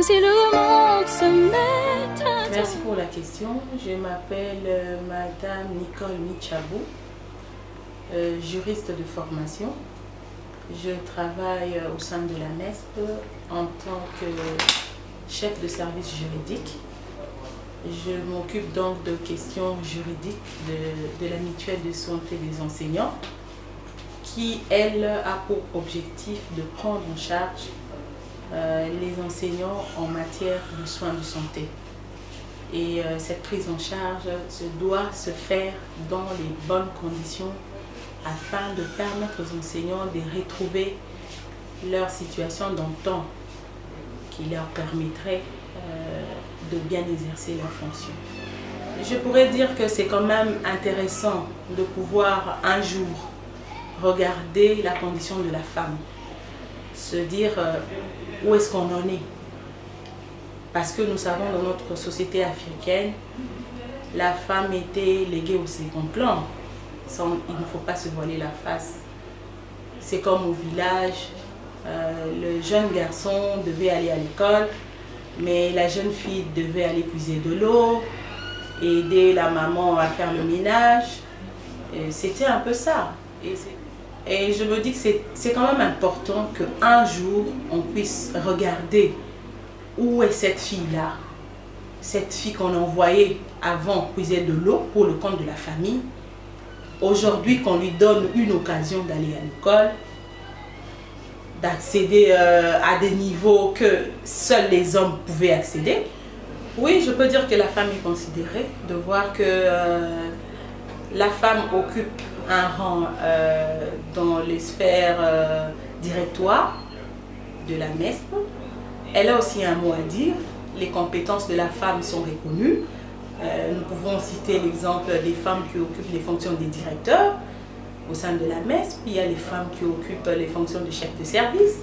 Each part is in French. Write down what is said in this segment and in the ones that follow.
Même si le monde se met à... Merci pour la question. Je m'appelle Madame Nicole Michabou, juriste de formation. Je travaille au sein de la MESP en tant que chef de service juridique. Je m'occupe donc de questions juridiques de la mutuelle de santé des enseignants qui, elle, a pour objectif de prendre en charge les enseignants en matière de soins de santé. Et cette prise en charge doit se faire dans les bonnes conditions afin de permettre aux enseignants de retrouver leur situation d'antan qui leur permettrait de bien exercer leurs fonctions. Je pourrais dire que c'est quand même intéressant de pouvoir un jour regarder la condition de la femme, se dire où est-ce qu'on en est. Parce que nous savons dans notre société africaine, la femme était léguée au second plan. Il ne faut pas se voiler la face. C'est comme au village, le jeune garçon devait aller à l'école, mais la jeune fille devait aller puiser de l'eau, aider la maman à faire le ménage. C'était un peu ça. Et je me dis que c'est quand même important qu'un jour, on puisse regarder où est cette fille-là, cette fille qu'on envoyait avant puiser de l'eau pour le compte de la famille. Aujourd'hui, qu'on lui donne une occasion d'aller à l'école, d'accéder à des niveaux que seuls les hommes pouvaient accéder. Oui, je peux dire que la femme est considérée, de voir que la femme occupe un rang dans les sphères directoires de la MESP. Elle a aussi un mot à dire. Les compétences de la femme sont reconnues. Nous pouvons citer l'exemple des femmes qui occupent les fonctions des directeurs au sein de la MESP. Il y a les femmes qui occupent les fonctions de chef de service.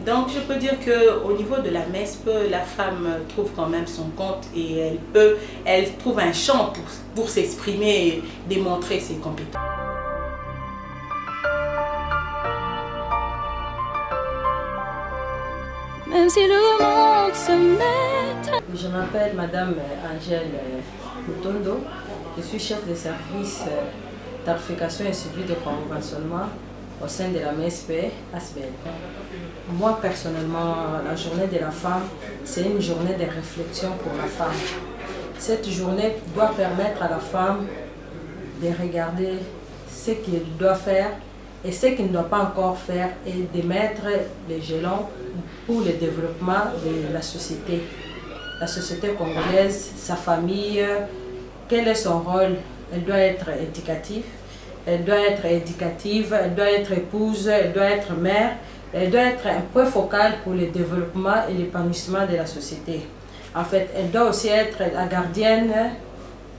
Donc je peux dire qu'au niveau de la MESP, la femme trouve quand même son compte et elle trouve un champ pour s'exprimer et démontrer ses compétences. Même si le monde se met à... Je m'appelle Madame Angèle Mutondo. Je suis chef de service tarification et suivi de conventionnement au sein de la MESP ASBEL. Moi personnellement, la journée de la femme, c'est une journée de réflexion pour la femme. Cette journée doit permettre à la femme de regarder ce qu'elle doit faire et ce qu'il ne doit pas encore faire et de mettre les jalons pour le développement de la société congolaise, sa famille. Quel est son rôle? Elle doit être éducative, elle doit être épouse, elle doit être mère, elle doit être un point focal pour le développement et l'épanouissement de la société. En fait, elle doit aussi être la gardienne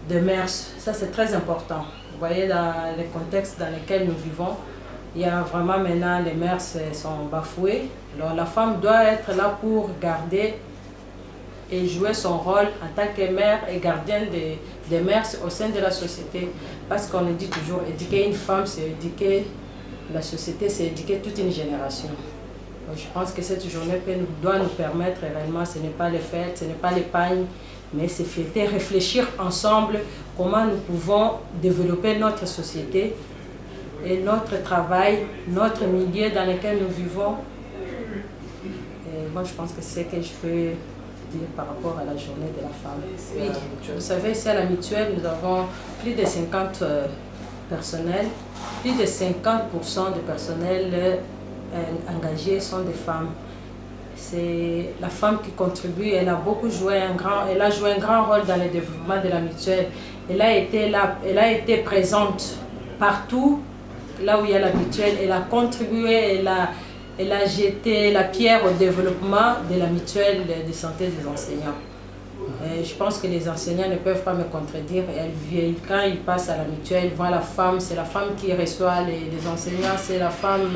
de mœurs. Ça, c'est très important. Vous voyez, dans le contexte dans lequel nous vivons, il y a vraiment maintenant les mœurs sont bafouées. Alors la femme doit être là pour garder et jouer son rôle en tant que mère et gardienne des mœurs au sein de la société. Parce qu'on dit toujours, éduquer une femme, c'est éduquer la société, c'est éduquer toute une génération. Donc, je pense que cette journée doit nous permettre réellement, ce n'est pas les fêtes, ce n'est pas l'épargne, mais c'est fêter, réfléchir ensemble comment nous pouvons développer notre société et notre travail, notre milieu dans lequel nous vivons. Et moi, je pense que c'est ce que je peux dire par rapport à la journée de la femme. Oui, vous savez, ici à la mutuelle, nous avons plus de 50 personnels. Plus de 50% de personnels engagés sont des femmes. C'est la femme qui contribue, elle a joué un grand rôle dans le développement de la mutuelle. Elle a été présente partout. Là où il y a la mutuelle, elle a contribué, elle a jeté la pierre au développement de la mutuelle de santé des enseignants. Et je pense que les enseignants ne peuvent pas me contredire. Quand ils passent à la mutuelle, ils voient la femme, c'est la femme qui reçoit les enseignants, c'est la femme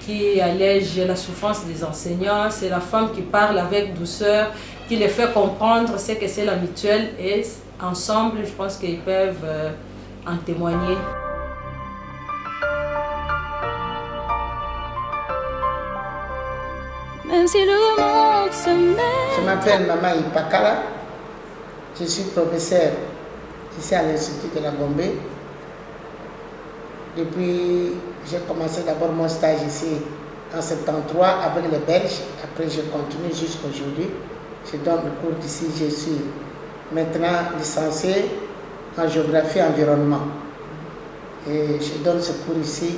qui allège la souffrance des enseignants, c'est la femme qui parle avec douceur, qui les fait comprendre ce que c'est la mutuelle. Et ensemble, je pense qu'ils peuvent en témoigner. Même si le monde Je m'appelle Mama Ipakala. Je suis professeur ici à l'Institut de la Gombe. Depuis, j'ai commencé d'abord mon stage ici en 73 avec les Belges. Après, je continue jusqu'à aujourd'hui. Je donne le cours d'ici. Je suis maintenant licencié en géographie et environnement. Et je donne ce cours ici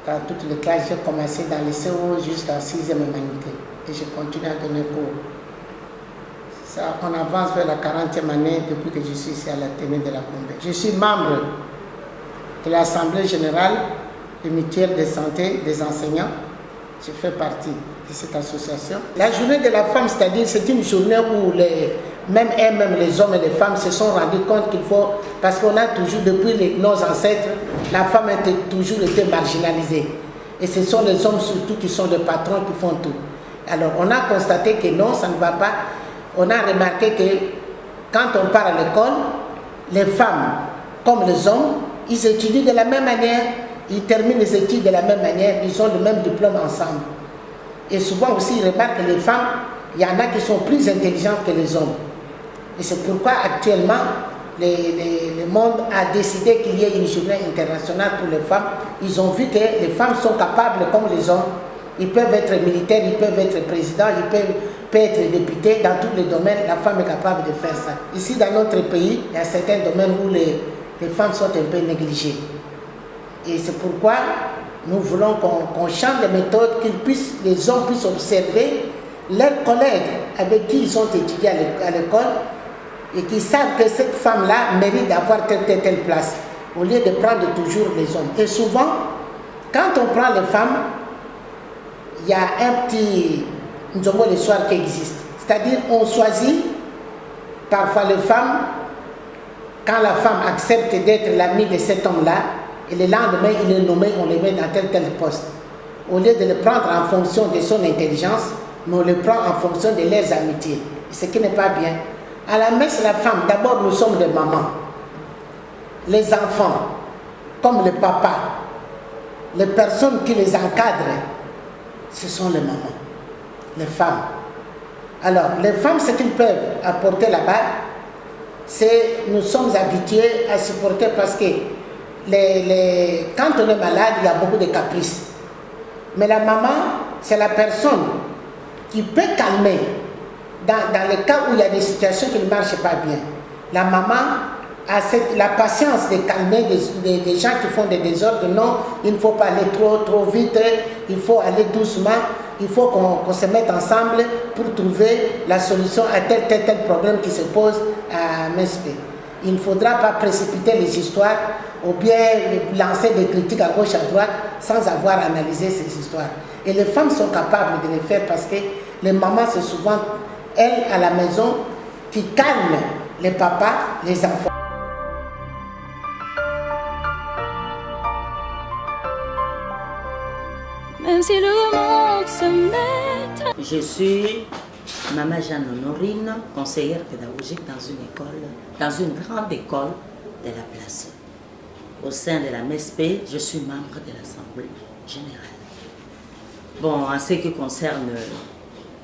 dans toutes les classes. J'ai commencé dans les CO jusqu'à 6e humanité. Et je continue à donner cours. Ça, on avance vers la 40e année depuis que je suis ici à l'Athénée de la Gombe. Je suis membre de l'Assemblée générale de mutuelle de santé des enseignants. Je fais partie de cette association. La journée de la femme, c'est-à-dire c'est une journée où même les hommes et les femmes se sont rendus compte qu'il faut, parce qu'on a toujours, depuis nos ancêtres, la femme a toujours été marginalisée. Et ce sont les hommes surtout qui sont les patrons qui font tout. Alors on a constaté que non, ça ne va pas. On a remarqué que quand on part à l'école, les femmes comme les hommes, ils étudient de la même manière, ils terminent les études de la même manière, ils ont le même diplôme ensemble. Et souvent aussi, ils remarquent que les femmes, il y en a qui sont plus intelligentes que les hommes. Et c'est pourquoi actuellement, le monde a décidé qu'il y ait une journée internationale pour les femmes. Ils ont vu que les femmes sont capables comme les hommes. Ils peuvent être militaires, ils peuvent être présidents, ils peuvent être députés. Dans tous les domaines, la femme est capable de faire ça. Ici, dans notre pays, il y a certains domaines où les femmes sont un peu négligées. Et c'est pourquoi nous voulons qu'on change de méthode, les hommes puissent observer leurs collègues avec qui ils ont étudié à l'école et qui savent que cette femme-là mérite d'avoir telle place, au lieu de prendre toujours les hommes. Et souvent, quand on prend les femmes, il y a un petit nzongo le soir qui existe. C'est-à-dire on choisit parfois les femmes, quand la femme accepte d'être l'amie de cet homme-là, et le lendemain il est nommé, on le met dans tel poste. Au lieu de le prendre en fonction de son intelligence, mais on le prend en fonction de leurs amitiés. Ce qui n'est pas bien. À la messe, la femme, d'abord nous sommes des mamans. Les enfants, comme le papa, les personnes qui les encadrent, ce sont les mamans, les femmes. Alors, les femmes, ce qu'ils peuvent apporter là-bas, c'est nous sommes habitués à supporter parce que quand on est malade, il y a beaucoup de caprices. Mais la maman, c'est la personne qui peut calmer dans les cas où il y a des situations qui ne marchent pas bien. La maman a la patience de calmer des gens qui font des désordres. Non, il ne faut pas aller trop vite, il faut aller doucement, il faut qu'on se mette ensemble pour trouver la solution à tel problème qui se pose à MSP. Il ne faudra pas précipiter les histoires ou bien lancer des critiques à gauche, à droite sans avoir analysé ces histoires. Et les femmes sont capables de le faire parce que les mamans, c'est souvent elles à la maison qui calment les papas, les enfants. Même si le monde se met à... Je suis Maman Jeanne Honorine, conseillère pédagogique dans une école, dans une grande école de la place. Au sein de la MSP, je suis membre de l'Assemblée générale. Bon, en ce qui concerne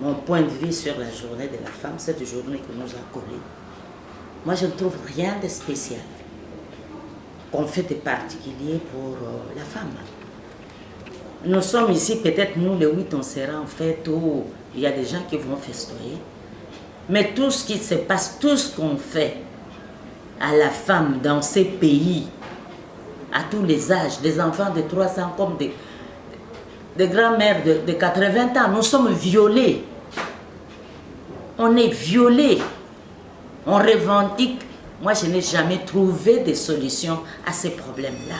mon point de vue sur la journée de la femme, cette journée que nous a collée, moi je ne trouve rien de spécial qu'on fait de particulier pour la femme. Nous sommes ici, peut-être nous les 8, on sera en fait où il y a des gens qui vont festoyer. Mais tout ce qui se passe, tout ce qu'on fait à la femme dans ces pays, à tous les âges, des enfants de 3 ans comme des grands-mères de 80 ans, nous sommes violés. On est violés. On revendique. Moi, je n'ai jamais trouvé de solution à ces problèmes-là.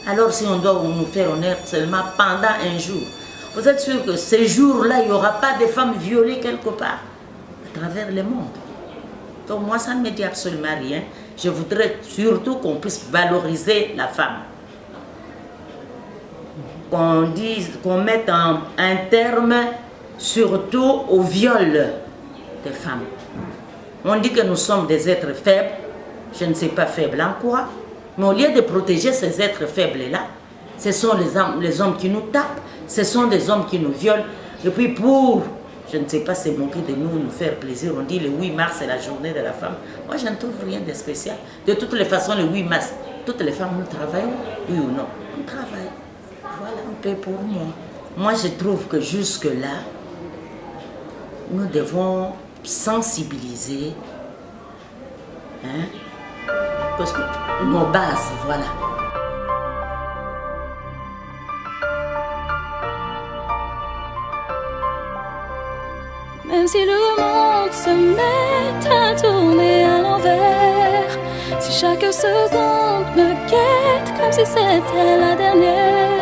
Alors si on doit nous faire honneur seulement pendant un jour, vous êtes sûr que ces jours-là, il n'y aura pas de femmes violées quelque part à travers le monde. Donc moi, ça ne me dit absolument rien. Je voudrais surtout qu'on puisse valoriser la femme. Qu'on mette un terme surtout au viol des femmes. On dit que nous sommes des êtres faibles. Je ne sais pas faible en quoi. Mais au lieu de protéger ces êtres faibles-là, ce sont les hommes qui nous tapent, ce sont des hommes qui nous violent. Et puis pour je ne sais pas, se moquer de nous, nous faire plaisir. On dit le 8 mars, c'est la journée de la femme. Moi, je ne trouve rien de spécial. De toutes les façons, le 8 mars, toutes les femmes, nous travaillons, oui ou non? On travaille. Voilà un peu pour moi. Moi, je trouve que jusque-là, nous devons sensibiliser, hein, parce que nos bases, voilà. Même si le monde se met à tourner à l'envers, si chaque seconde me guette comme si c'était la dernière,